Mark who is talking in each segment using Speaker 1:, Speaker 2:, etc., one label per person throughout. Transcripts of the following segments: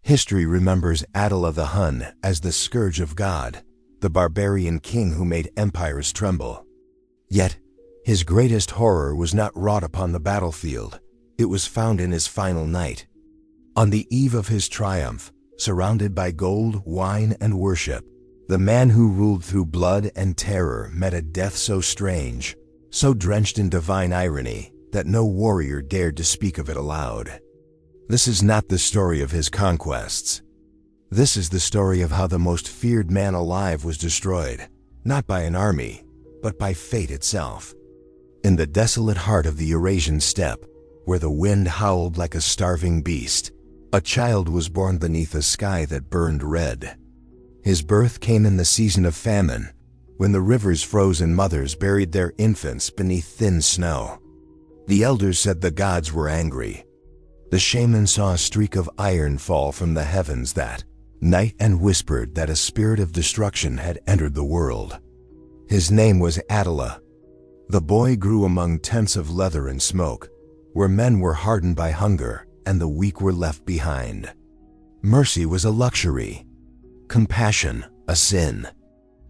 Speaker 1: History remembers Attila the Hun as the Scourge of God, the barbarian king who made empires tremble. Yet, his greatest horror was not wrought upon the battlefield. It was found in his final night. On the eve of his triumph, surrounded by gold, wine, and worship, the man who ruled through blood and terror met a death so strange, so drenched in divine irony, that no warrior dared to speak of it aloud. This is not the story of his conquests. This is the story of how the most feared man alive was destroyed, not by an army, but by fate itself. In the desolate heart of the Eurasian steppe, where the wind howled like a starving beast, a child was born beneath a sky that burned red. His birth came in the season of famine, when the rivers froze and mothers buried their infants beneath thin snow. The elders said the gods were angry. The shaman saw a streak of iron fall from the heavens that night and whispered that a spirit of destruction had entered the world. His name was Attila. The boy grew among tents of leather and smoke, where men were hardened by hunger and the weak were left behind. Mercy was a luxury, compassion a sin.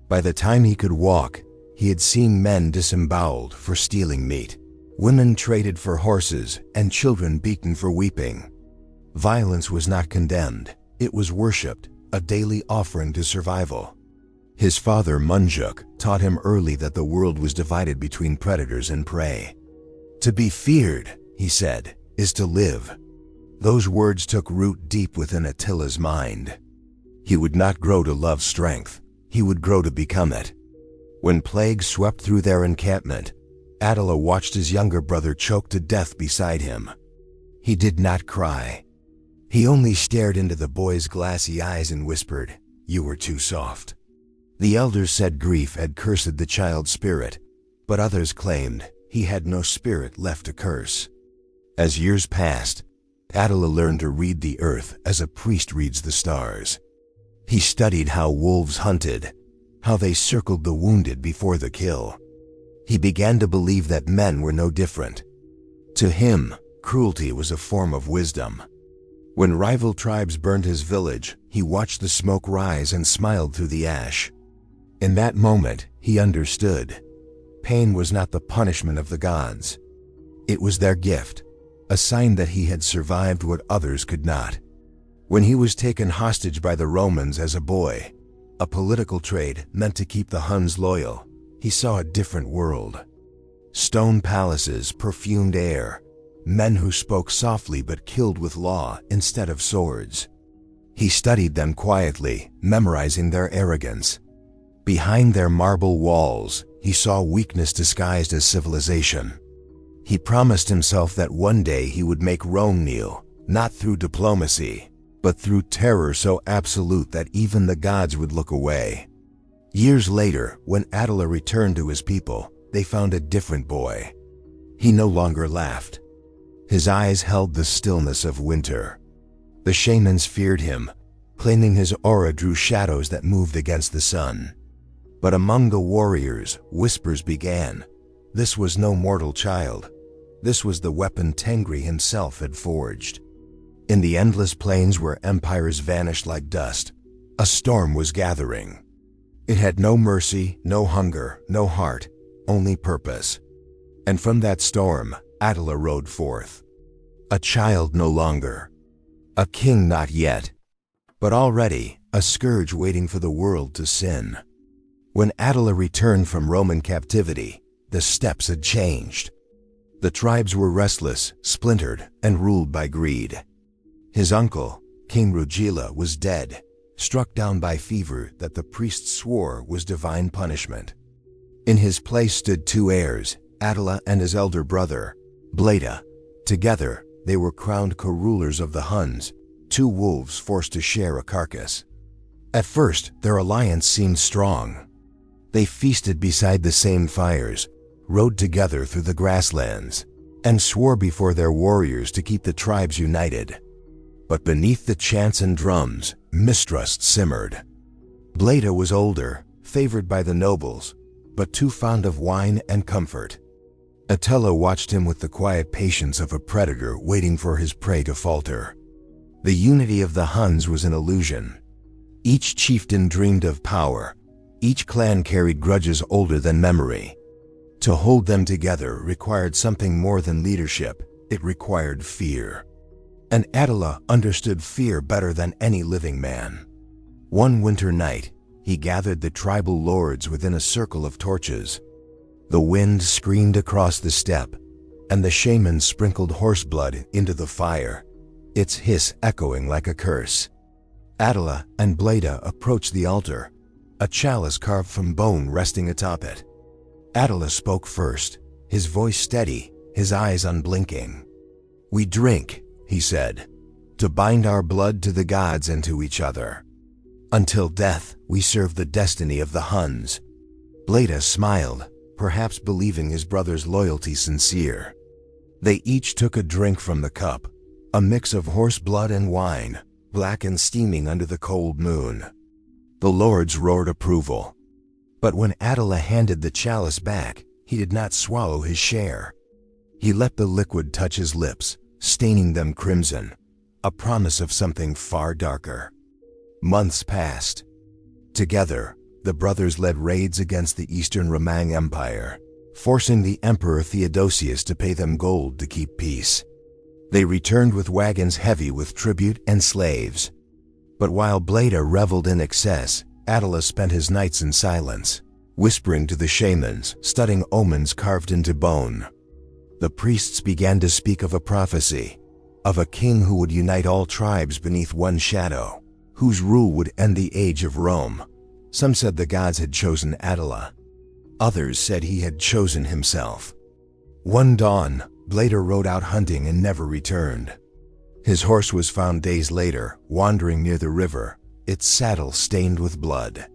Speaker 1: By the time he could walk, he had seen men disemboweled for stealing meat, women traded for horses, and children beaten for weeping. Violence was not condemned, it was worshipped, a daily offering to survival. His father Munjuk taught him early that the world was divided between predators and prey. To be feared, he said, is to live. Those words took root deep within Attila's mind. He would not grow to love strength, he would grow to become it. When plague swept through their encampment, Attila watched his younger brother choke to death beside him. He did not cry. He only stared into the boy's glassy eyes and whispered, "You were too soft." The elders said grief had cursed the child's spirit, but others claimed he had no spirit left to curse. As years passed, Attila learned to read the earth as a priest reads the stars. He studied how wolves hunted, how they circled the wounded before the kill. He began to believe that men were no different. To him, cruelty was a form of wisdom. When rival tribes burned his village, he watched the smoke rise and smiled through the ash. In that moment, he understood. Pain was not the punishment of the gods. It was their gift, a sign that he had survived what others could not. When he was taken hostage by the Romans as a boy, a political trade meant to keep the Huns loyal, he saw a different world. Stone palaces, perfumed air, men who spoke softly but killed with law instead of swords. He studied them quietly, memorizing their arrogance. Behind their marble walls, he saw weakness disguised as civilization. He promised himself that one day he would make Rome kneel, not through diplomacy, but through terror so absolute that even the gods would look away. Years later, when Attila returned to his people, they found a different boy. He no longer laughed. His eyes held the stillness of winter. The shamans feared him, claiming his aura drew shadows that moved against the sun. But among the warriors, whispers began. This was no mortal child. This was the weapon Tengri himself had forged. In the endless plains where empires vanished like dust, a storm was gathering. It had no mercy, no hunger, no heart, only purpose. And from that storm, Attila rode forth. A child no longer. A king not yet. But already, a scourge waiting for the world to sin. When Attila returned from Roman captivity, the steppes had changed. The tribes were restless, splintered, and ruled by greed. His uncle, King Rugila, was dead, struck down by fever that the priests swore was divine punishment. In his place stood two heirs, Attila and his elder brother, Bleda. Together, they were crowned co-rulers of the Huns, two wolves forced to share a carcass. At first, their alliance seemed strong. They feasted beside the same fires, rode together through the grasslands, and swore before their warriors to keep the tribes united. But beneath the chants and drums, mistrust simmered. Bleda was older, favored by the nobles, but too fond of wine and comfort. Attila watched him with the quiet patience of a predator waiting for his prey to falter. The unity of the Huns was an illusion. Each chieftain dreamed of power. Each clan carried grudges older than memory. To hold them together required something more than leadership. It required fear. And Attila understood fear better than any living man. One winter night, he gathered the tribal lords within a circle of torches. The wind screamed across the steppe, and the shaman sprinkled horse blood into the fire, its hiss echoing like a curse. Attila and Bleda approached the altar, a chalice carved from bone resting atop it. Attila spoke first, his voice steady, his eyes unblinking. "We drink," he said, "to bind our blood to the gods and to each other. Until death, we serve the destiny of the Huns." Bleda smiled, perhaps believing his brother's loyalty sincere. They each took a drink from the cup, a mix of horse blood and wine, black and steaming under the cold moon. The lords roared approval. But when Attila handed the chalice back, he did not swallow his share. He let the liquid touch his lips, staining them crimson, a promise of something far darker. Months passed. Together, the brothers led raids against the Eastern Roman Empire, forcing the Emperor Theodosius to pay them gold to keep peace. They returned with wagons heavy with tribute and slaves. But while Bleda reveled in excess, Attila spent his nights in silence, whispering to the shamans, studying omens carved into bone. The priests began to speak of a prophecy, of a king who would unite all tribes beneath one shadow, whose rule would end the age of Rome. Some said the gods had chosen Attila. Others said he had chosen himself. One dawn, Bleda rode out hunting and never returned. His horse was found days later, wandering near the river, its saddle stained with blood.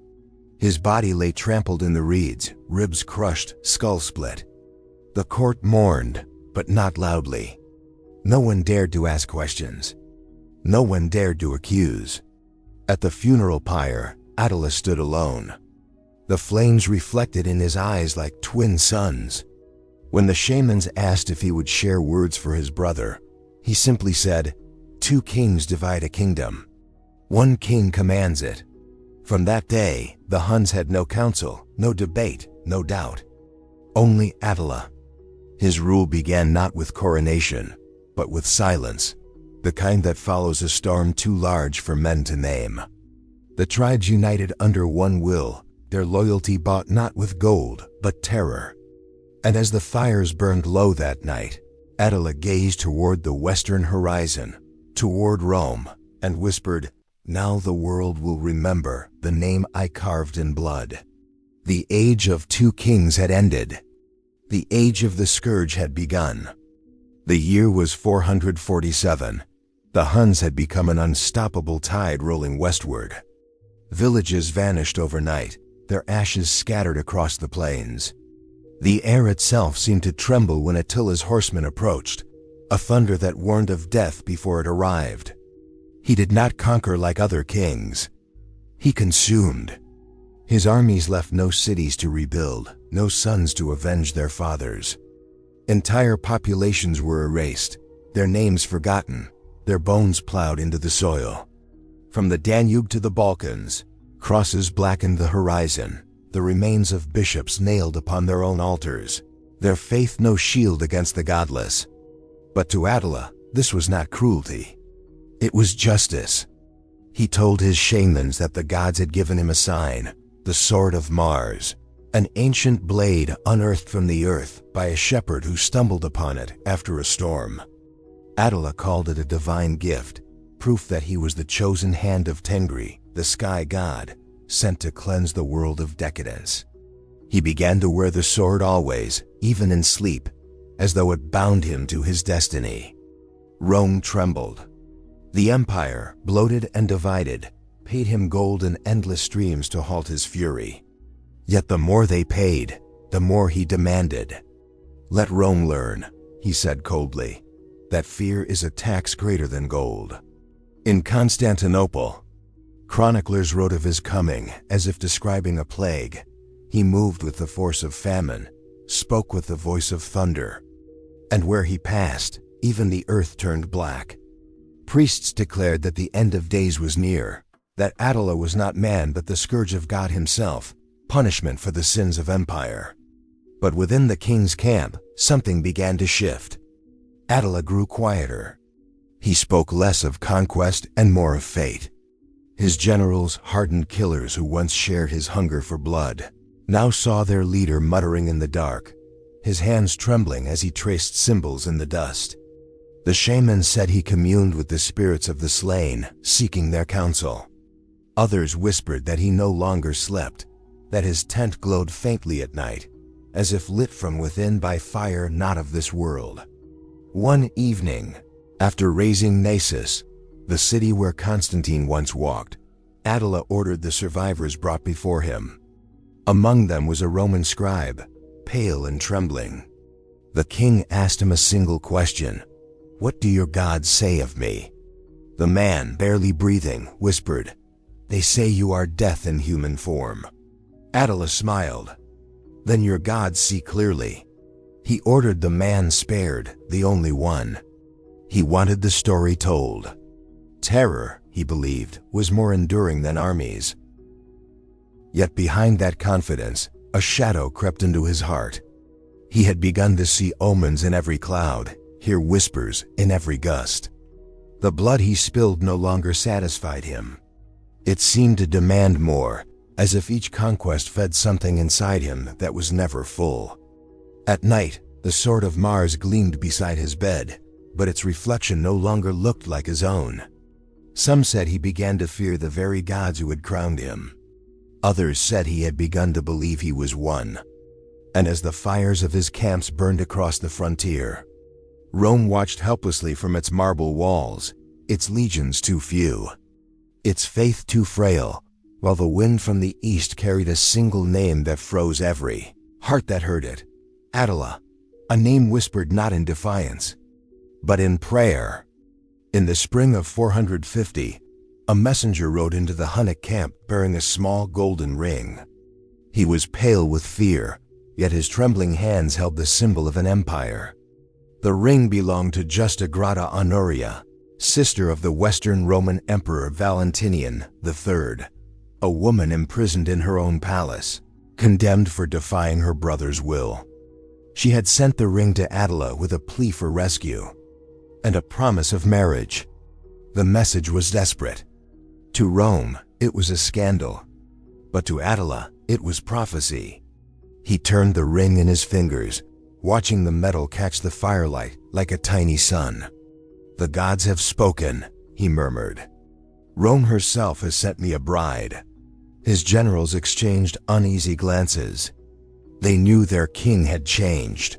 Speaker 1: His body lay trampled in the reeds, ribs crushed, skull split. The court mourned, but not loudly. No one dared to ask questions. No one dared to accuse. At the funeral pyre, Attila stood alone. The flames reflected in his eyes like twin suns. When the shamans asked if he would share words for his brother, he simply said, "Two kings divide a kingdom. One king commands it." From that day, the Huns had no council, no debate, no doubt. Only Attila. His rule began not with coronation, but with silence, the kind that follows a storm too large for men to name. The tribes united under one will, their loyalty bought not with gold, but terror. And as the fires burned low that night, Attila gazed toward the western horizon, toward Rome, and whispered, "Now the world will remember the name I carved in blood." The age of two kings had ended. The age of the scourge had begun. The year was 447. The Huns had become an unstoppable tide rolling westward. Villages vanished overnight, their ashes scattered across the plains. The air itself seemed to tremble when Attila's horsemen approached, a thunder that warned of death before it arrived. He did not conquer like other kings. He consumed. His armies left no cities to rebuild, no sons to avenge their fathers. Entire populations were erased, their names forgotten, their bones plowed into the soil. From the Danube to the Balkans, crosses blackened the horizon, the remains of bishops nailed upon their own altars, their faith no shield against the godless. But to Attila, this was not cruelty. It was justice. He told his shamans that the gods had given him a sign, the sword of Mars, an ancient blade unearthed from the earth by a shepherd who stumbled upon it after a storm. Attila called it a divine gift, proof that he was the chosen hand of Tengri, the sky god, sent to cleanse the world of decadence. He began to wear the sword always, even in sleep, as though it bound him to his destiny. Rome trembled. The empire, bloated and divided, paid him gold and endless streams to halt his fury. Yet the more they paid, the more he demanded. "Let Rome learn," he said coldly, "that fear is a tax greater than gold." In Constantinople, chroniclers wrote of his coming as if describing a plague. He moved with the force of famine, spoke with the voice of thunder, and where he passed, even the earth turned black. priests declared that the end of days was near, that Attila was not man but the Scourge of God himself, punishment for the sins of empire. But within the king's camp, something began to shift. Attila grew quieter. He spoke less of conquest and more of fate. His generals, hardened killers who once shared his hunger for blood, now saw their leader muttering in the dark, his hands trembling as he traced symbols in the dust. The shaman said he communed with the spirits of the slain, seeking their counsel. Others whispered that he no longer slept, that his tent glowed faintly at night, as if lit from within by fire not of this world. One evening, after raising Naissus, the city where Constantine once walked, Attila ordered the survivors brought before him. Among them was a Roman scribe, pale and trembling. The king asked him a single question: "What do your gods say of me?" The man, barely breathing, whispered, "They say you are death in human form." Attila smiled. "Then your gods see clearly." He ordered the man spared, the only one. He wanted the story told. Terror, he believed, was more enduring than armies. Yet behind that confidence, a shadow crept into his heart. He had begun to see omens in every cloud, hear whispers in every gust. The blood he spilled no longer satisfied him. It seemed to demand more, as if each conquest fed something inside him that was never full. At night, the sword of Mars gleamed beside his bed, but its reflection no longer looked like his own. Some said he began to fear the very gods who had crowned him. Others said he had begun to believe he was one. And as the fires of his camps burned across the frontier, Rome watched helplessly from its marble walls, its legions too few, its faith too frail, while the wind from the east carried a single name that froze every heart that heard it: Attila, a name whispered not in defiance, but in prayer. In the spring of 450, a messenger rode into the Hunnic camp bearing a small golden ring. He was pale with fear, yet his trembling hands held the symbol of an empire. The ring belonged to Justigrata Honoria, sister of the Western Roman Emperor Valentinian III, a woman imprisoned in her own palace, condemned for defying her brother's will. She had sent the ring to Attila with a plea for rescue and a promise of marriage. The message was desperate. To Rome, it was a scandal, but to Attila, it was prophecy. He turned the ring in his fingers, watching the metal catch the firelight like a tiny sun. "The gods have spoken," he murmured. "Rome herself has sent me a bride." His generals exchanged uneasy glances. They knew their king had changed.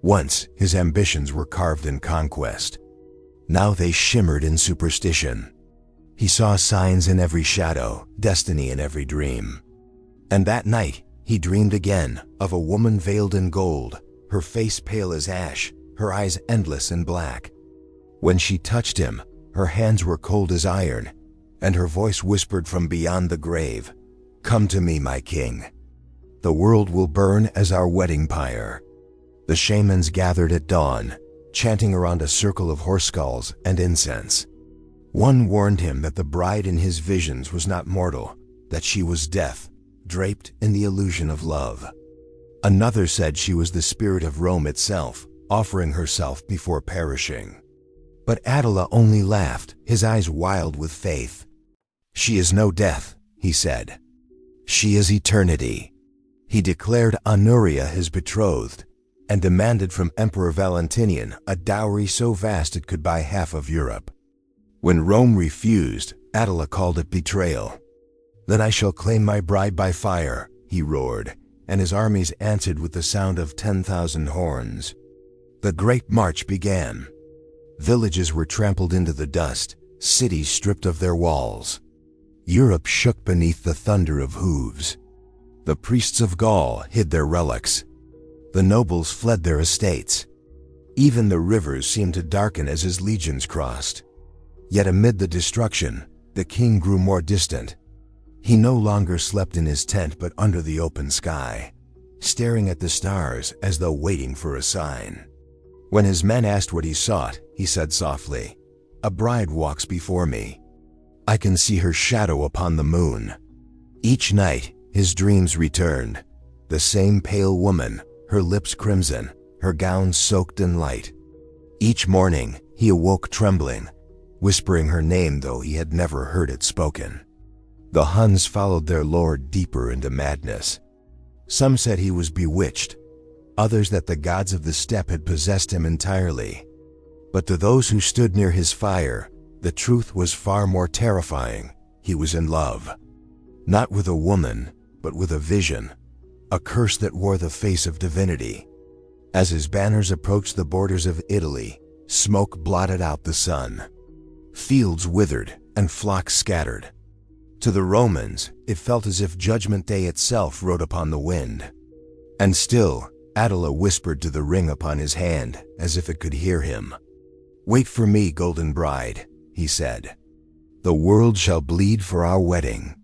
Speaker 1: Once, his ambitions were carved in conquest. Now they shimmered in superstition. He saw signs in every shadow, destiny in every dream. And that night, he dreamed again of a woman veiled in gold, her face pale as ash, her eyes endless and black. When she touched him, her hands were cold as iron, and her voice whispered from beyond the grave, "Come to me, my king. The world will burn as our wedding pyre." The shamans gathered at dawn, chanting around a circle of horse skulls and incense. One warned him that the bride in his visions was not mortal, that she was death, draped in the illusion of love. Another said she was the spirit of Rome itself, offering herself before perishing. But Attila only laughed, his eyes wild with faith. "She is no death," he said. "She is eternity." He declared Honoria his betrothed, and demanded from Emperor Valentinian a dowry so vast it could buy half of Europe. When Rome refused, Attila called it betrayal. "Then I shall claim my bride by fire," he roared, and his armies answered with the sound of 10,000 horns. The great march began. Villages were trampled into the dust, cities stripped of their walls. Europe shook beneath the thunder of hooves. The priests of Gaul hid their relics. The nobles fled their estates. Even the rivers seemed to darken as his legions crossed. Yet amid the destruction, the king grew more distant. He no longer slept in his tent but under the open sky, staring at the stars as though waiting for a sign. When his men asked what he sought, he said softly, A bride walks before me. I can see her shadow upon the moon. Each night, his dreams returned. The same pale woman, her lips crimson, her gown soaked in light. Each morning, he awoke trembling, whispering her name though he had never heard it spoken. The Huns followed their lord deeper into madness. Some said he was bewitched, others that the gods of the steppe had possessed him entirely. But to those who stood near his fire, the truth was far more terrifying. He was in love. Not with a woman, but with a vision, a curse that wore the face of divinity. As his banners approached the borders of Italy, smoke blotted out the sun. Fields withered and flocks scattered. To the Romans, it felt as if Judgment Day itself rode upon the wind. And still, Attila whispered to the ring upon his hand, as if it could hear him. "Wait for me, golden bride," he said. "The world shall bleed for our wedding."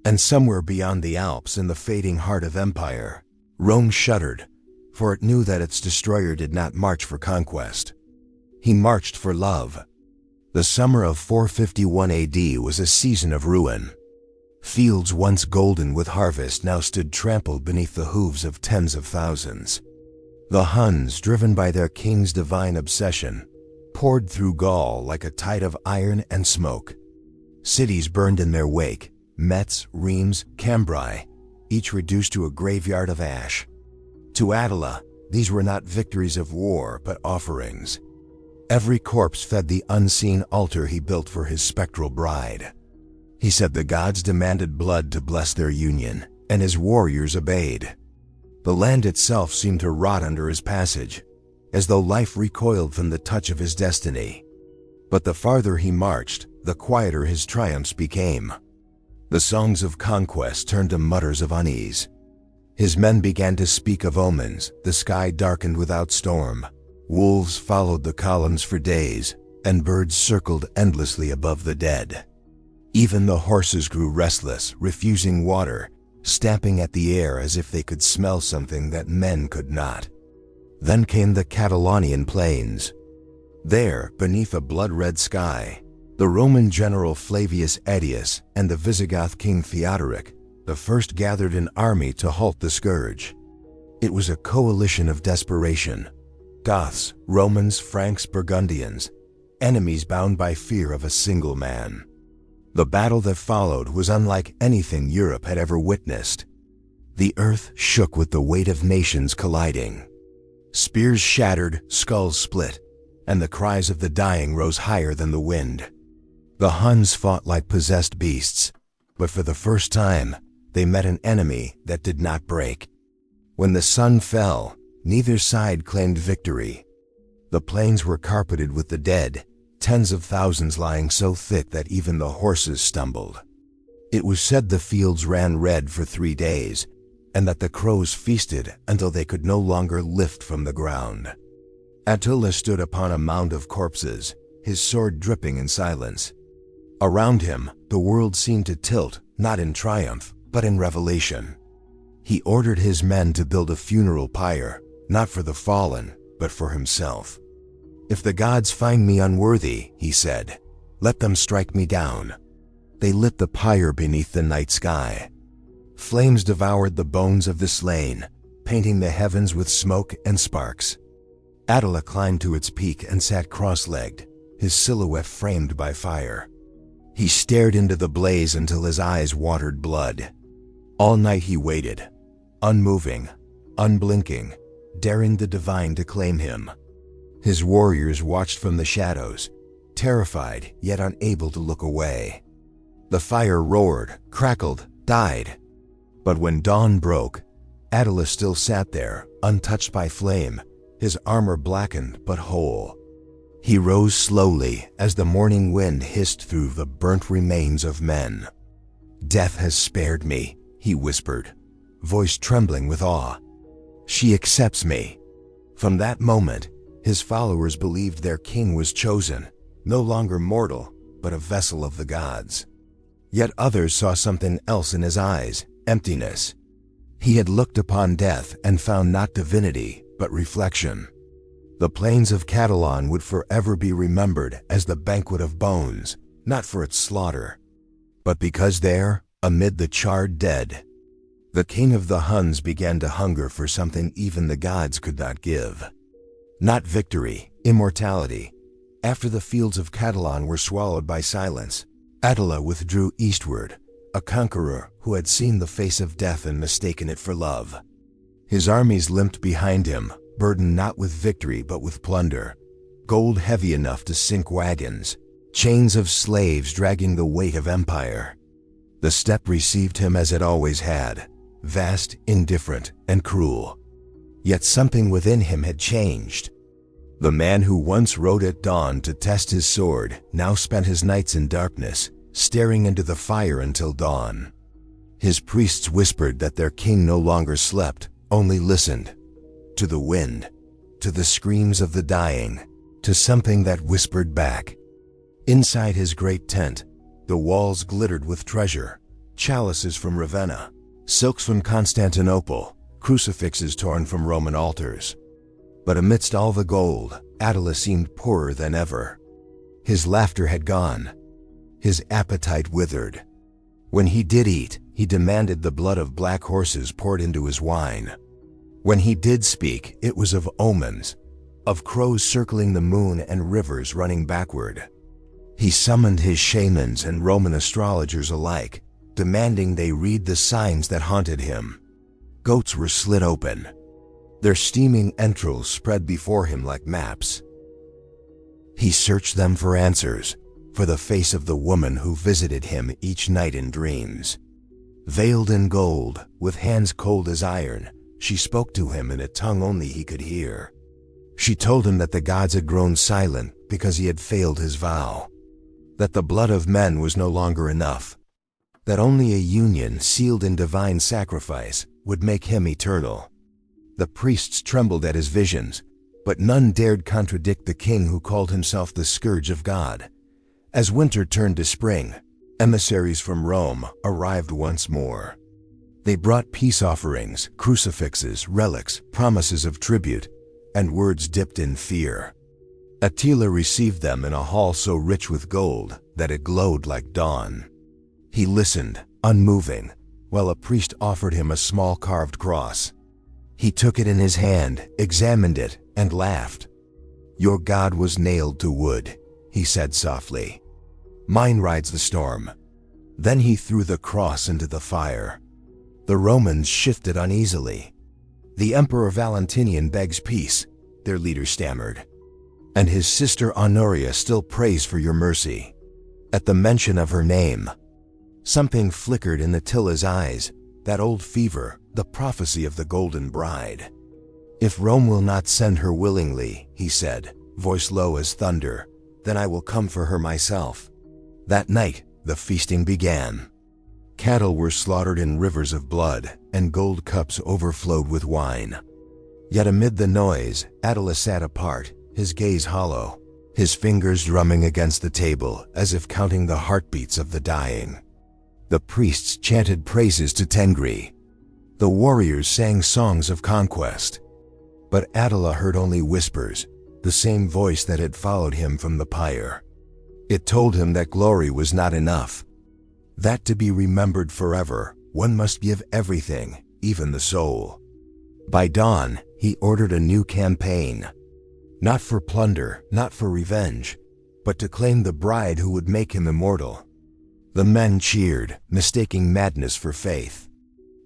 Speaker 1: And somewhere beyond the Alps, in the fading heart of empire, Rome shuddered, for it knew that its destroyer did not march for conquest. He marched for love. The summer of 451 AD was a season of ruin. Fields once golden with harvest now stood trampled beneath the hooves of tens of thousands. The Huns, driven by their king's divine obsession, poured through Gaul like a tide of iron and smoke. Cities burned in their wake, Metz, Reims, Cambrai, each reduced to a graveyard of ash. To Attila, these were not victories of war, but offerings. Every corpse fed the unseen altar he built for his spectral bride. He said the gods demanded blood to bless their union, and his warriors obeyed. The land itself seemed to rot under his passage, as though life recoiled from the touch of his destiny. But the farther he marched, the quieter his triumphs became. The songs of conquest turned to mutters of unease. His men began to speak of omens, the sky darkened without storm. Wolves followed the columns for days, and birds circled endlessly above the dead. Even the horses grew restless, refusing water, stamping at the air as if they could smell something that men could not. Then came the Catalonian plains. There, beneath a blood-red sky, the Roman general Flavius Aetius and the Visigoth king Theodoric, the first, gathered an army to halt the scourge. It was a coalition of desperation. Goths, Romans, Franks, Burgundians, enemies bound by fear of a single man. The battle that followed was unlike anything Europe had ever witnessed. The earth shook with the weight of nations colliding. Spears shattered, skulls split, and the cries of the dying rose higher than the wind. The Huns fought like possessed beasts, but for the first time, they met an enemy that did not break. When the sun fell, neither side claimed victory. The plains were carpeted with the dead, tens of thousands lying so thick that even the horses stumbled. It was said the fields ran red for 3 days, and that the crows feasted until they could no longer lift from the ground. Attila stood upon a mound of corpses, his sword dripping in silence. Around him, the world seemed to tilt, not in triumph, but in revelation. He ordered his men to build a funeral pyre, not for the fallen, but for himself. "If the gods find me unworthy," he said, "let them strike me down." They lit the pyre beneath the night sky. Flames devoured the bones of the slain, painting the heavens with smoke and sparks. Attila climbed to its peak and sat cross-legged, his silhouette framed by fire. He stared into the blaze until his eyes watered blood. All night he waited, unmoving, unblinking, daring the divine to claim him. His warriors watched from the shadows, terrified yet unable to look away. The fire roared, crackled, died. But when dawn broke, Attila still sat there, untouched by flame, his armor blackened but whole. He rose slowly as the morning wind hissed through the burnt remains of men. "Death has spared me," he whispered, voice trembling with awe. "She accepts me." From that moment, his followers believed their king was chosen, no longer mortal, but a vessel of the gods. Yet others saw something else in his eyes, emptiness. He had looked upon death and found not divinity, but reflection. The plains of Catalan would forever be remembered as the banquet of bones, not for its slaughter, but because there, amid the charred dead, the king of the Huns began to hunger for something even the gods could not give. Not victory, immortality. After the fields of Catalan were swallowed by silence, Attila withdrew eastward, a conqueror who had seen the face of death and mistaken it for love. His armies limped behind him, burdened not with victory but with plunder, gold heavy enough to sink wagons, chains of slaves dragging the weight of empire. The steppe received him as it always had, vast, indifferent, and cruel. Yet something within him had changed. The man who once rode at dawn to test his sword now spent his nights in darkness, staring into the fire until dawn. His priests whispered that their king no longer slept, only listened. To the wind, to the screams of the dying, to something that whispered back. Inside his great tent, the walls glittered with treasure, chalices from Ravenna, silks from Constantinople, crucifixes torn from Roman altars. But amidst all the gold, Attila seemed poorer than ever. His laughter had gone. His appetite withered. When he did eat, he demanded the blood of black horses poured into his wine. When he did speak, it was of omens, of crows circling the moon and rivers running backward. He summoned his shamans and Roman astrologers alike, demanding they read the signs that haunted him. Goats were slit open. Their steaming entrails spread before him like maps. He searched them for answers, for the face of the woman who visited him each night in dreams. Veiled in gold, with hands cold as iron, she spoke to him in a tongue only he could hear. She told him that the gods had grown silent because he had failed his vow, that the blood of men was no longer enough, that only a union sealed in divine sacrifice would make him eternal. The priests trembled at his visions, but none dared contradict the king who called himself the Scourge of God. As winter turned to spring, emissaries from Rome arrived once more. They brought peace offerings, crucifixes, relics, promises of tribute, and words dipped in fear. Attila received them in a hall so rich with gold that it glowed like dawn. He listened, unmoving, while a priest offered him a small carved cross. He took it in his hand, examined it, and laughed. "Your God was nailed to wood," he said softly. "Mine rides the storm." Then he threw the cross into the fire. The Romans shifted uneasily. "The Emperor Valentinian begs peace," their leader stammered. "And his sister Honoria still prays for your mercy." At the mention of her name, something flickered in Attila's eyes, that old fever, the prophecy of the Golden Bride. "If Rome will not send her willingly," he said, voice low as thunder, "then I will come for her myself." That night, the feasting began. Cattle were slaughtered in rivers of blood, and gold cups overflowed with wine. Yet amid the noise, Attila sat apart, his gaze hollow, his fingers drumming against the table as if counting the heartbeats of the dying. The priests chanted praises to Tengri. The warriors sang songs of conquest. But Attila heard only whispers, the same voice that had followed him from the pyre. It told him that glory was not enough, that to be remembered forever, one must give everything, even the soul. By dawn, he ordered a new campaign. Not for plunder, not for revenge, but to claim the bride who would make him immortal. The men cheered, mistaking madness for faith.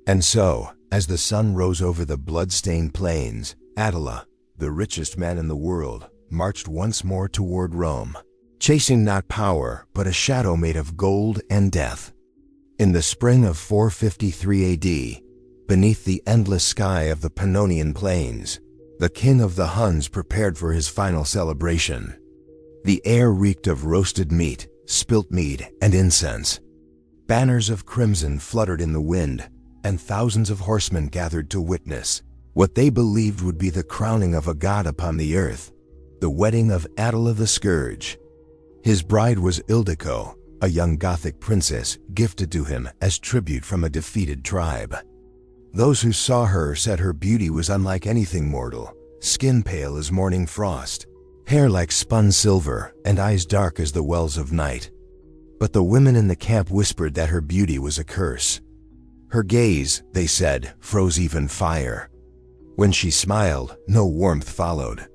Speaker 1: And so, as the sun rose over the blood-stained plains, Attila, the richest man in the world, marched once more toward Rome, chasing not power, but a shadow made of gold and death. In the spring of 453 AD, beneath the endless sky of the Pannonian Plains, the king of the Huns prepared for his final celebration. The air reeked of roasted meat, spilt mead, and incense. Banners of crimson fluttered in the wind, and thousands of horsemen gathered to witness what they believed would be the crowning of a god upon the earth, the wedding of Attila the Scourge. His bride was Ildico, a young Gothic princess gifted to him as tribute from a defeated tribe. Those who saw her said her beauty was unlike anything mortal, skin pale as morning frost, hair like spun silver, and eyes dark as the wells of night. But the women in the camp whispered that her beauty was a curse. Her gaze, they said, froze even fire. When she smiled, no warmth followed.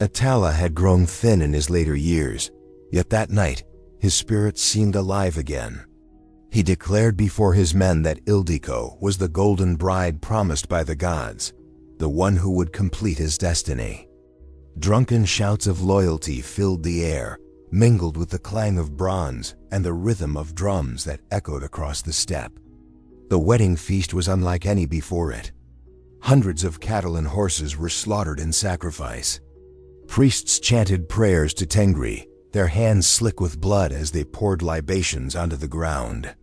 Speaker 1: Attila had grown thin in his later years, yet that night, his spirit seemed alive again. He declared before his men that Ildico was the golden bride promised by the gods, the one who would complete his destiny. Drunken shouts of loyalty filled the air, mingled with the clang of bronze and the rhythm of drums that echoed across the steppe. The wedding feast was unlike any before it. Hundreds of cattle and horses were slaughtered in sacrifice. Priests chanted prayers to Tengri, their hands slick with blood as they poured libations onto the ground.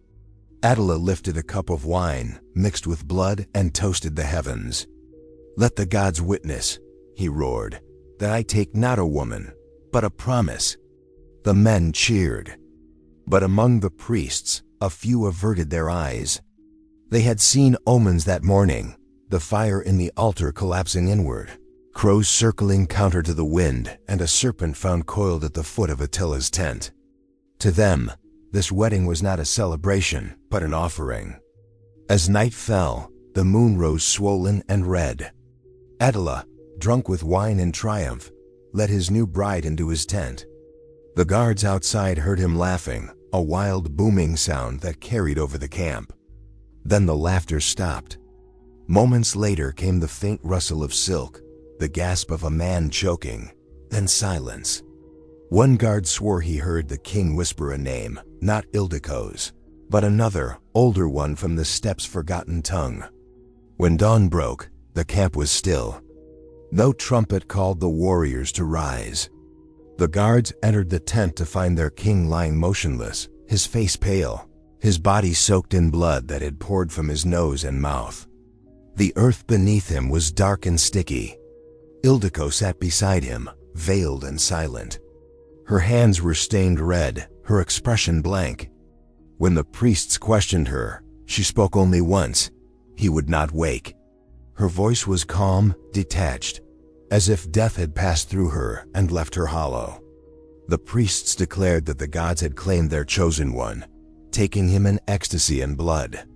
Speaker 1: Attila lifted a cup of wine, mixed with blood, and toasted the heavens. "Let the gods witness," he roared, "that I take not a woman, but a promise." The men cheered. But among the priests, a few averted their eyes. They had seen omens that morning, the fire in the altar collapsing inward, crows circling counter to the wind, and a serpent found coiled at the foot of Attila's tent. To them, this wedding was not a celebration, but an offering. As night fell, the moon rose swollen and red. Attila, drunk with wine and triumph, led his new bride into his tent. The guards outside heard him laughing, a wild booming sound that carried over the camp. Then the laughter stopped. Moments later came the faint rustle of silk, the gasp of a man choking, then silence. One guard swore he heard the king whisper a name, not Ildico's, but another, older one from the steppe's forgotten tongue. When dawn broke, the camp was still. No trumpet called the warriors to rise. The guards entered the tent to find their king lying motionless, his face pale, his body soaked in blood that had poured from his nose and mouth. The earth beneath him was dark and sticky. Ildico sat beside him, veiled and silent. Her hands were stained red, her expression blank. When the priests questioned her, she spoke only once. He would not wake. Her voice was calm, detached, as if death had passed through her and left her hollow. The priests declared that the gods had claimed their chosen one, taking him in ecstasy and blood.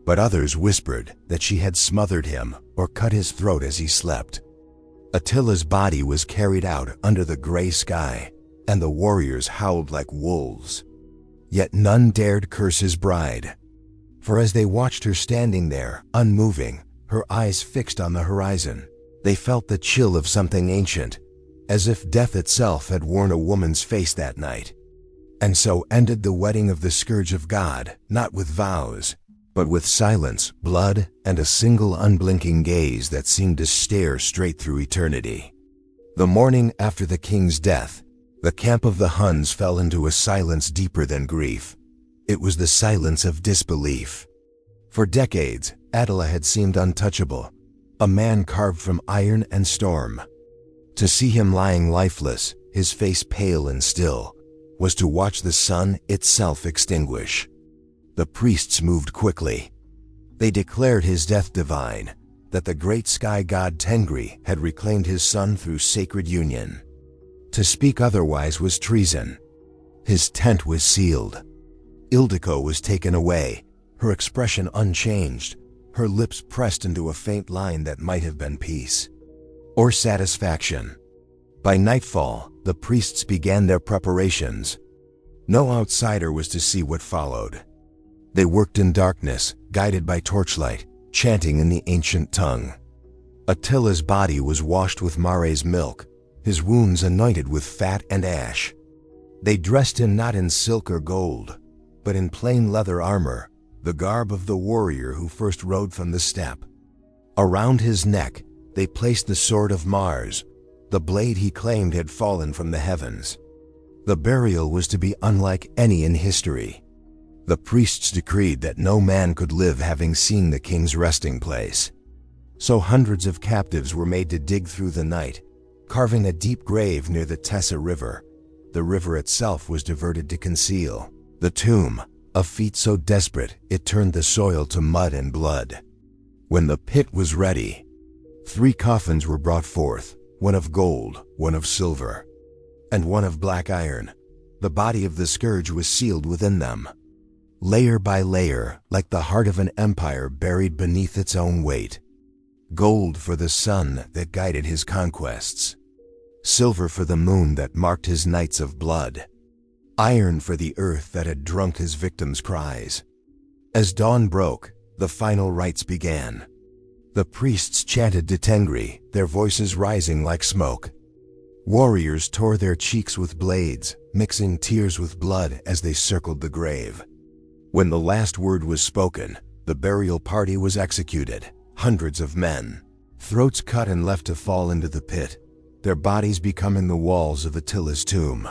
Speaker 1: But others whispered that she had smothered him or cut his throat as he slept. Attila's body was carried out under the gray sky, and the warriors howled like wolves. Yet none dared curse his bride. For as they watched her standing there, unmoving, her eyes fixed on the horizon, they felt the chill of something ancient, as if death itself had worn a woman's face that night. And so ended the wedding of the Scourge of God, not with vows, but with silence, blood, and a single unblinking gaze that seemed to stare straight through eternity. The morning after the king's death, the camp of the Huns fell into a silence deeper than grief. It was the silence of disbelief. For decades, Attila had seemed untouchable, a man carved from iron and storm. To see him lying lifeless, his face pale and still, was to watch the sun itself extinguish. The priests moved quickly. They declared his death divine, that the great sky god Tengri had reclaimed his son through sacred union. To speak otherwise was treason. His tent was sealed. Ildico was taken away, her expression unchanged, her lips pressed into a faint line that might have been peace or satisfaction. By nightfall, the priests began their preparations. No outsider was to see what followed. They worked in darkness, guided by torchlight, chanting in the ancient tongue. Attila's body was washed with mare's milk, his wounds anointed with fat and ash. They dressed him not in silk or gold, but in plain leather armor, the garb of the warrior who first rode from the steppe. Around his neck, they placed the sword of Mars, the blade he claimed had fallen from the heavens. The burial was to be unlike any in history. The priests decreed that no man could live having seen the king's resting place. So hundreds of captives were made to dig through the night, carving a deep grave near the Tessa River. The river itself was diverted to conceal the tomb, a feat so desperate it turned the soil to mud and blood. When the pit was ready, 3 coffins were brought forth, one of gold, one of silver, and one of black iron. The body of the scourge was sealed within them, layer by layer, like the heart of an empire buried beneath its own weight. Gold for the sun that guided his conquests, silver for the moon that marked his nights of blood, iron for the earth that had drunk his victims' cries. As dawn broke, the final rites began. The priests chanted to Tengri, their voices rising like smoke. Warriors tore their cheeks with blades, mixing tears with blood as they circled the grave. When the last word was spoken, the burial party was executed. Hundreds of men, throats cut and left to fall into the pit, their bodies becoming the walls of Attila's tomb.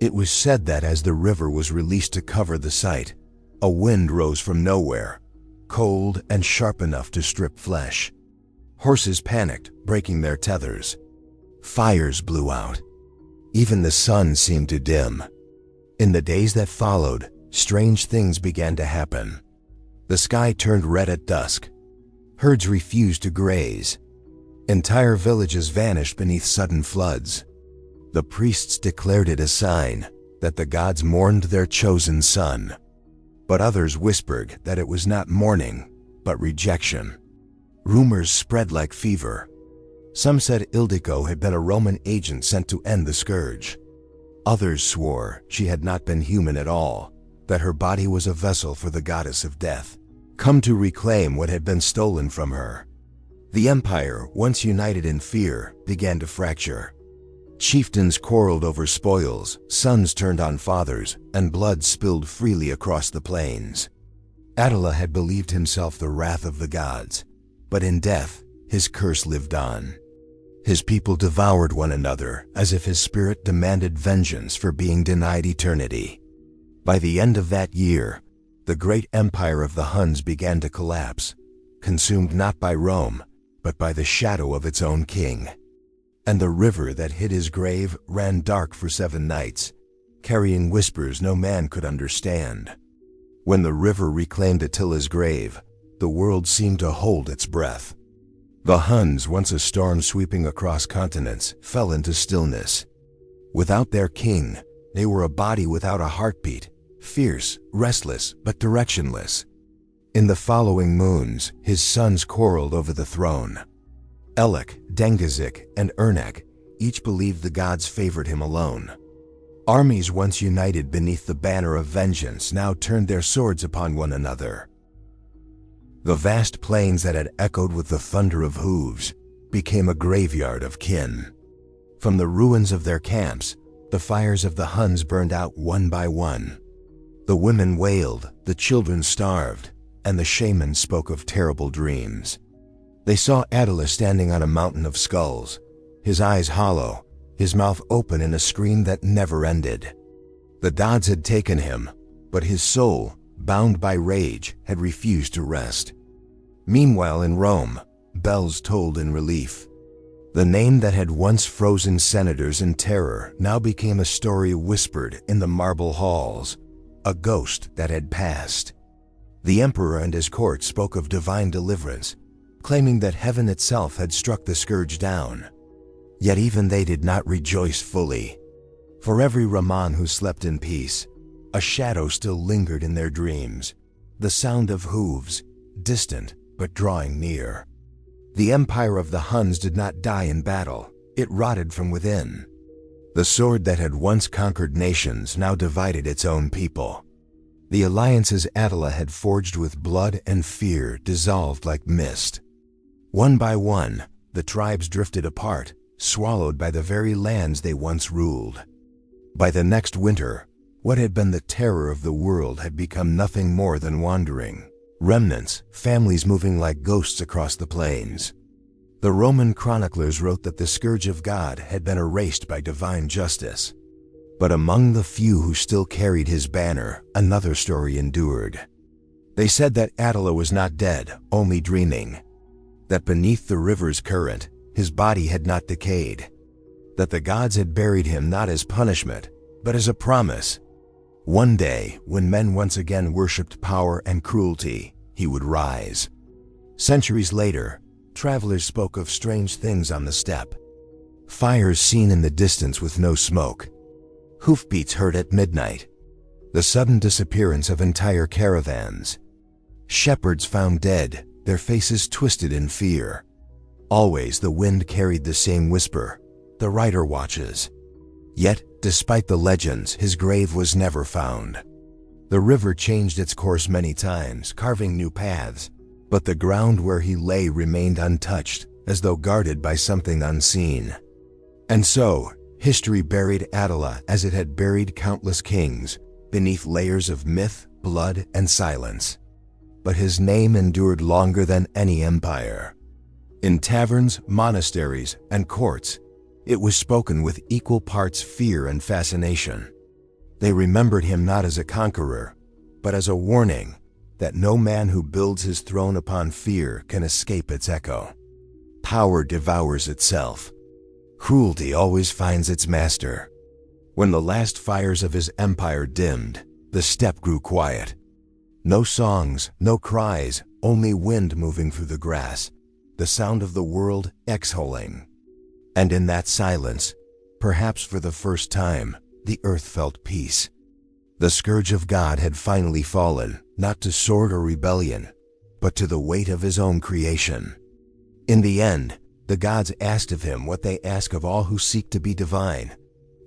Speaker 1: It was said that as the river was released to cover the site, a wind rose from nowhere, cold and sharp enough to strip flesh. Horses panicked, breaking their tethers. Fires blew out. Even the sun seemed to dim. In the days that followed, strange things began to happen. The sky turned red at dusk. Herds refused to graze. Entire villages vanished beneath sudden floods. The priests declared it a sign that the gods mourned their chosen son. But others whispered that it was not mourning, but rejection. Rumors spread like fever. Some said Ildico had been a Roman agent sent to end the scourge. Others swore she had not been human at all, that her body was a vessel for the goddess of death, come to reclaim what had been stolen from her. The empire, once united in fear, began to fracture. Chieftains quarreled over spoils, sons turned on fathers, and blood spilled freely across the plains. Attila had believed himself the wrath of the gods, but in death, his curse lived on. His people devoured one another as if his spirit demanded vengeance for being denied eternity. By the end of that year, the great empire of the Huns began to collapse, consumed not by Rome, but by the shadow of its own king. And the river that hid his grave ran dark for 7 nights, carrying whispers no man could understand. When the river reclaimed Attila's grave, the world seemed to hold its breath. The Huns, once a storm sweeping across continents, fell into stillness. Without their king, they were a body without a heartbeat, fierce, restless, but directionless. In the following moons, his sons quarreled over the throne. Elik, Dengizik, and Ernak each believed the gods favored him alone. Armies once united beneath the banner of vengeance now turned their swords upon one another. The vast plains that had echoed with the thunder of hooves became a graveyard of kin. From the ruins of their camps, the fires of the Huns burned out one by one. The women wailed, the children starved, and the shamans spoke of terrible dreams. They saw Attila standing on a mountain of skulls, his eyes hollow, his mouth open in a scream that never ended. The gods had taken him, but his soul, bound by rage, had refused to rest. Meanwhile in Rome, bells tolled in relief. The name that had once frozen senators in terror now became a story whispered in the marble halls, a ghost that had passed. The emperor and his court spoke of divine deliverance, claiming that heaven itself had struck the scourge down. Yet even they did not rejoice fully. For every Raman who slept in peace, a shadow still lingered in their dreams, the sound of hooves, distant but drawing near. The empire of the Huns did not die in battle, it rotted from within. The sword that had once conquered nations now divided its own people. The alliances Attila had forged with blood and fear dissolved like mist. One by one, the tribes drifted apart, swallowed by the very lands they once ruled. By the next winter, what had been the terror of the world had become nothing more than wandering remnants, families moving like ghosts across the plains. The Roman chroniclers wrote that the Scourge of God had been erased by divine justice. But among the few who still carried his banner, another story endured. They said that Attila was not dead, only dreaming. That beneath the river's current, his body had not decayed. That the gods had buried him not as punishment, but as a promise. One day, when men once again worshipped power and cruelty, he would rise. Centuries later, travelers spoke of strange things on the steppe. Fires seen in the distance with no smoke. Hoofbeats heard at midnight. The sudden disappearance of entire caravans. Shepherds found dead, their faces twisted in fear. Always the wind carried the same whisper, "The rider watches." Yet, despite the legends, his grave was never found. The river changed its course many times, carving new paths, but the ground where he lay remained untouched, as though guarded by something unseen. And so, history buried Attila as it had buried countless kings, beneath layers of myth, blood, and silence. But his name endured longer than any empire. In taverns, monasteries, and courts, it was spoken with equal parts fear and fascination. They remembered him not as a conqueror, but as a warning that no man who builds his throne upon fear can escape its echo. Power devours itself. Cruelty always finds its master. When the last fires of his empire dimmed, the steppe grew quiet. No songs, no cries, only wind moving through the grass, the sound of the world exhaling. And in that silence, perhaps for the first time, the earth felt peace. The scourge of God had finally fallen, not to sword or rebellion, but to the weight of his own creation. In the end, the gods asked of him what they ask of all who seek to be divine.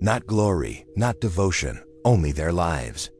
Speaker 1: Not glory, not devotion, only their lives.